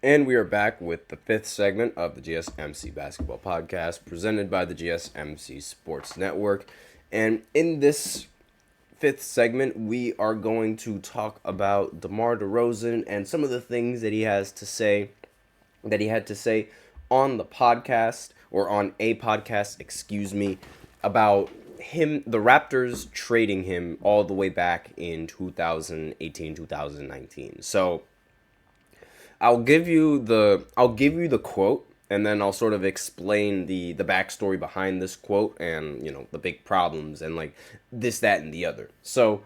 And we are back with the fifth segment of the GSMC Basketball Podcast presented by the GSMC Sports Network. And in this fifth segment, we are going to talk about DeMar DeRozan and some of the things that he has to say, that he had to say on the podcast, or on a podcast, excuse me, about him, the Raptors trading him all the way back in 2018, 2019. So I'll give you the quote, and then I'll sort of explain the backstory behind this quote, and the big problems, and like this, that, and the other. So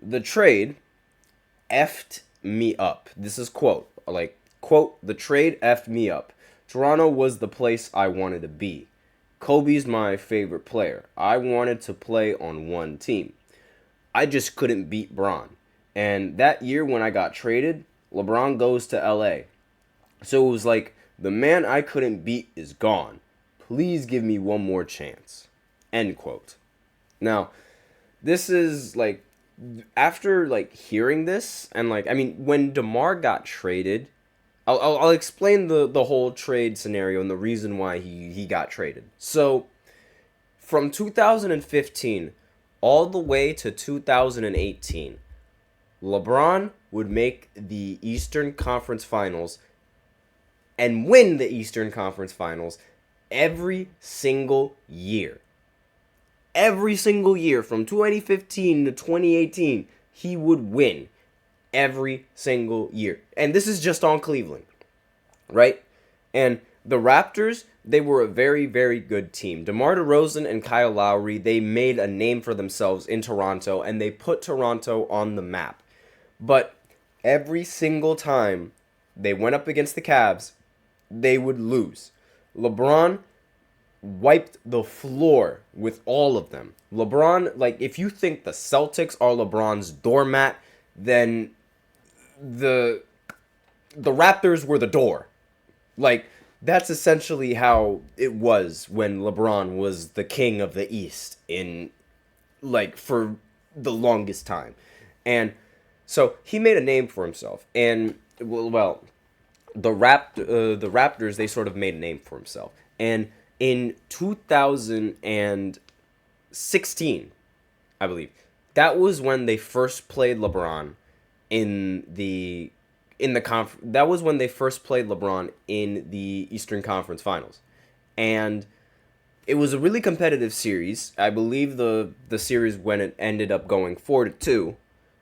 the trade effed me up. This is quote, like, quote, the trade effed me up. Toronto was the place I wanted to be. Kobe's my favorite player. I wanted to play on one team. I just couldn't beat Bron. And that year when I got traded, LeBron goes to LA. So it was like, the man I couldn't beat is gone. Please give me one more chance. End quote. Now, this is like, after like hearing this, and like, I mean, when DeMar got traded, I'll explain the whole trade scenario and the reason why he got traded. So from 2015 all the way to 2018, LeBron would make the Eastern Conference Finals and win the Eastern Conference Finals every single year. Every single year from 2015 to 2018, he would win every single year. And this is just on Cleveland, right? And the Raptors, they were a very, very good team. DeMar DeRozan and Kyle Lowry, they made a name for themselves in Toronto, and they put Toronto on the map. But every single time they went up against the Cavs, they would lose. LeBron wiped the floor with all of them. LeBron, like, if you think the Celtics are LeBron's doormat, then the Raptors were the door. Like, that's essentially how it was when LeBron was the king of the East in, like, for the longest time. And so he made a name for himself. And, well, the Raptors, they sort of made a name for himself. And in 2016, I believe, that was when they first played LeBron that was when they first played LeBron in the Eastern Conference Finals. And it was a really competitive series. I believe the series, when it ended up going 4-2,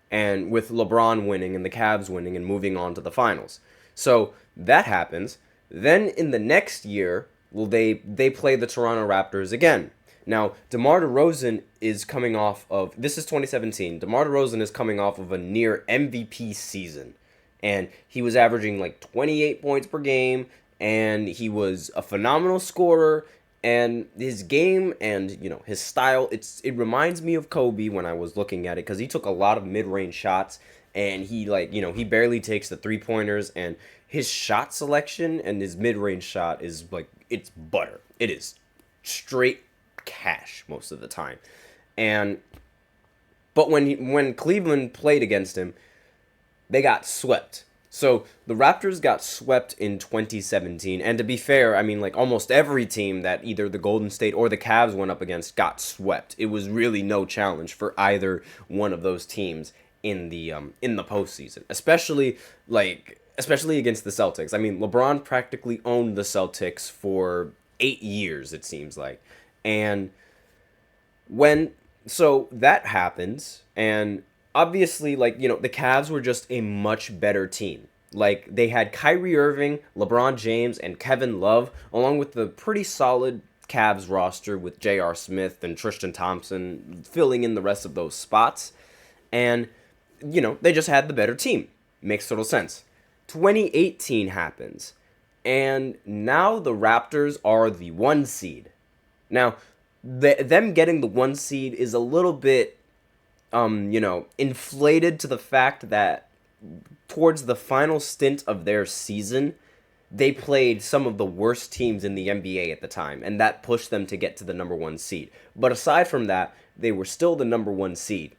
and with LeBron winning and the Cavs winning and moving on to the finals. So that happens. Then in the next year, well, they play the Toronto Raptors again. Now, DeMar DeRozan is coming off of, this is 2017, DeMar DeRozan is coming off of a near MVP season. And he was averaging like 28 points per game, and he was a phenomenal scorer, and his game and, his style, it reminds me of Kobe when I was looking at it, because he took a lot of mid-range shots, and he, like, he barely takes the three-pointers, and his shot selection and his mid-range shot is like, it's butter. It is straight cash most of the time. But when Cleveland played against him, they got swept. So the Raptors got swept in 2017. And to be fair, I mean, like, almost every team that either the Golden State or the Cavs went up against got swept. It was really no challenge for either one of those teams in the postseason, especially against the Celtics. I mean, LeBron practically owned the Celtics for 8 years, it seems like. And so that happens, and obviously, like, the Cavs were just a much better team. Like, they had Kyrie Irving, LeBron James, and Kevin Love, along with the pretty solid Cavs roster with J.R. Smith and Tristan Thompson filling in the rest of those spots. And, they just had the better team. Makes total sense. 2018 happens, and now the Raptors are the 1 seed. Now, them getting the 1 seed is a little bit, inflated to the fact that towards the final stint of their season, they played some of the worst teams in the NBA at the time, and that pushed them to get to the number 1 seed. But aside from that, they were still the number 1 seed.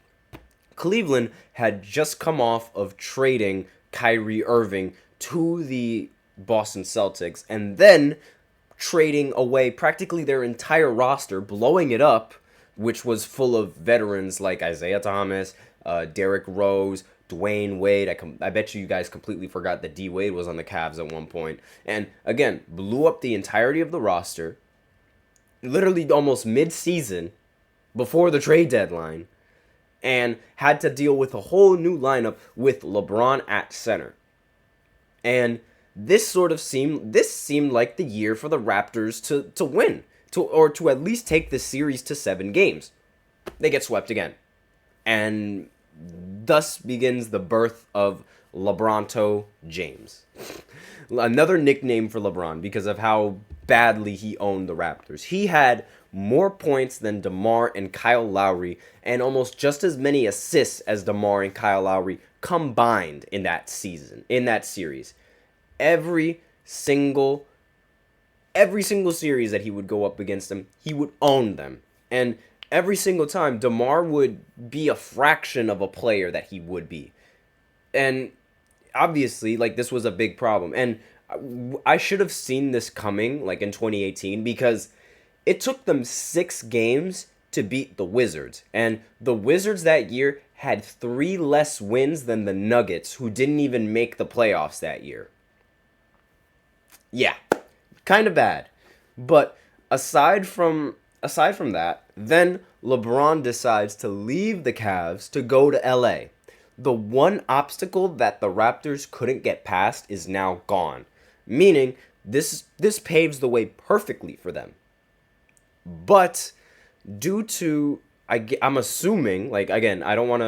Cleveland had just come off of trading Kyrie Irving to the Boston Celtics and then trading away practically their entire roster, blowing it up, which was full of veterans like Isaiah Thomas, Derrick Rose, Dwayne Wade. I bet you guys completely forgot that D Wade was on the Cavs at one point. And again, blew up the entirety of the roster, literally almost mid-season, before the trade deadline, and had to deal with a whole new lineup with LeBron at center. And this seemed like the year for the Raptors to win, or to at least take the series to 7 games. They get swept again. And thus begins the birth of LeBronto James. Another nickname for LeBron because of how badly he owned the Raptors. He had more points than DeMar and Kyle Lowry, and almost just as many assists as DeMar and Kyle Lowry combined in that series. Every single series that he would go up against them, he would own them. And every single time, DeMar would be a fraction of a player that he would be. And obviously, like, this was a big problem. And I should have seen this coming, like, in 2018, because it took them 6 games to beat the Wizards. And the Wizards that year had 3 less wins than the Nuggets, who didn't even make the playoffs that year. Yeah, kind of bad. But aside from that, then LeBron decides to leave the Cavs to go to LA. The one obstacle that the Raptors couldn't get past is now gone, meaning this paves the way perfectly for them. But due to I'm assuming, like, again, I don't want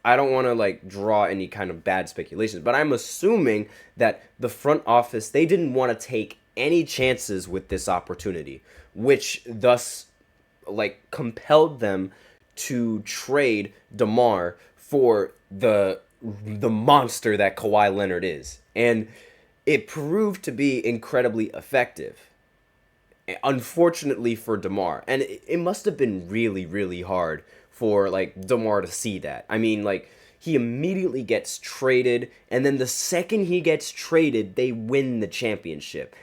to like draw any kind of bad speculations, but I'm assuming that the front office, they didn't want to take any chances with this opportunity, which thus like compelled them to trade DeMar for the monster that Kawhi Leonard is. And it proved to be incredibly effective. Unfortunately for DeMar. And it must have been really, really hard for like DeMar to see that. I mean, like, he immediately gets traded, and then the second he gets traded, they win the championship.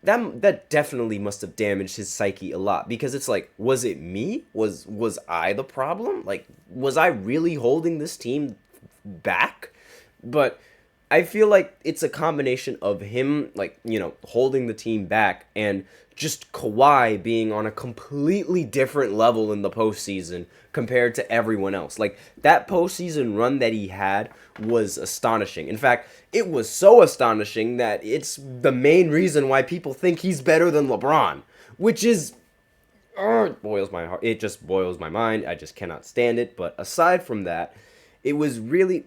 That definitely must have damaged his psyche a lot, because it's like, was it me? Was I the problem? Like, was I really holding this team back? But I feel like it's a combination of him, like, you know, holding the team back, and just Kawhi being on a completely different level in the postseason compared to everyone else. Like, that postseason run that he had was astonishing. In fact, it was so astonishing that it's the main reason why people think he's better than LeBron, which is, it boils my heart. It just boils my mind. I just cannot stand it. But aside from that, it was really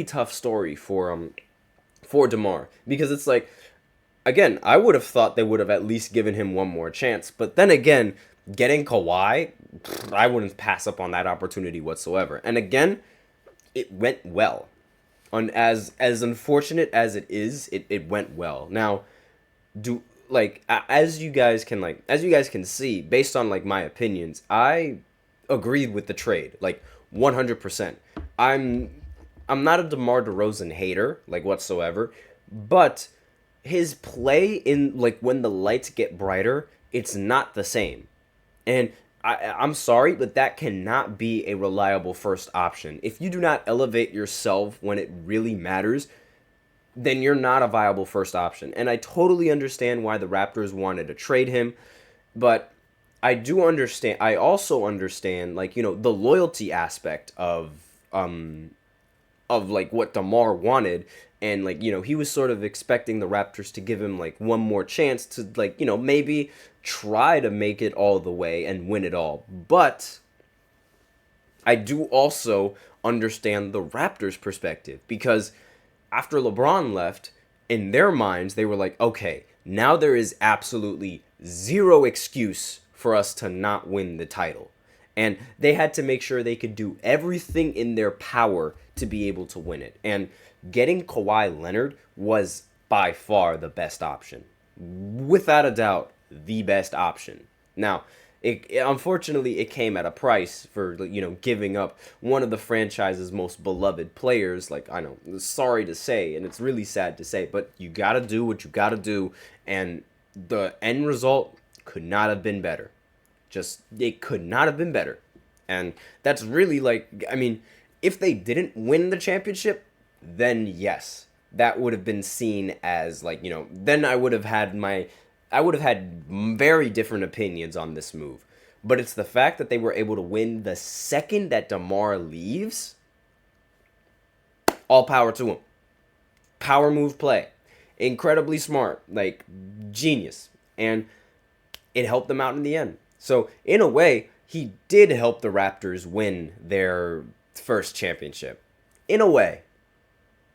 tough story for DeMar, because it's like, again, I would have thought they would have at least given him one more chance. But then again, getting Kawhi, I wouldn't pass up on that opportunity whatsoever. And again, it went well. As unfortunate as it is, it went well. Now, as you guys can see, based on like my opinions, I agreed with the trade, like 100%. I'm not a DeMar DeRozan hater, like, whatsoever, but his play in, like, when the lights get brighter, it's not the same. And I'm sorry, but that cannot be a reliable first option. If you do not elevate yourself when it really matters, then you're not a viable first option. And I totally understand why the Raptors wanted to trade him, but I also understand, like, you know, the loyalty aspect of like what DeMar wanted. And, like, you know, he was sort of expecting the Raptors to give him, like, one more chance to, like, you know, maybe try to make it all the way and win it all. But I do also understand the Raptors' perspective, because after LeBron left, in their minds, they were like, okay, now there is absolutely zero excuse for us to not win the title. And they had to make sure they could do everything in their power to be able to win it. And getting Kawhi Leonard was by far the best option. Without a doubt, the best option. Now, Unfortunately it came at a price for giving up one of the franchise's most beloved players. Like, I know, sorry to say, and it's really sad to say, but you got to do what you got to do, and the end result could not have been better. Just, it could not have been better. And that's really, like, I mean, if they didn't win the championship, then yes, that would have been seen as, like, then I would have had very different opinions on this move. But it's the fact that they were able to win the second that DeMar leaves. All power to him. Power move play. Incredibly smart. Like, genius. And it helped them out in the end. So, in a way, he did help the Raptors win their first championship. In a way.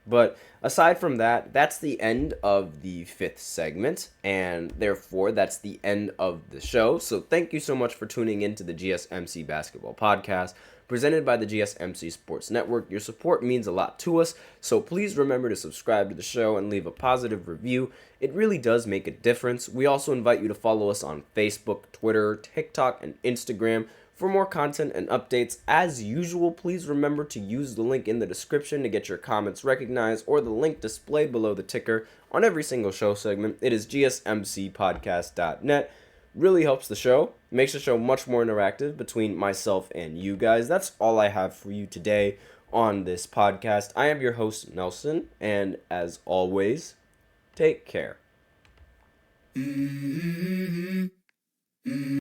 But aside from that, that's the end of the fifth segment, and therefore that's the end of the show. So thank you so much for tuning in to the GSMC Basketball Podcast, presented by the GSMC Sports Network. Your support means a lot to us, so please remember to subscribe to the show and leave a positive review. It really does make a difference. We also invite you to follow us on Facebook, Twitter, TikTok, and Instagram. For more content and updates, as usual, please remember to use the link in the description to get your comments recognized, or the link displayed below the ticker on every single show segment. It is gsmcpodcast.net. Really helps the show, makes the show much more interactive between myself and you guys. That's all I have for you today on this podcast. I am your host, Nelson, and as always, take care.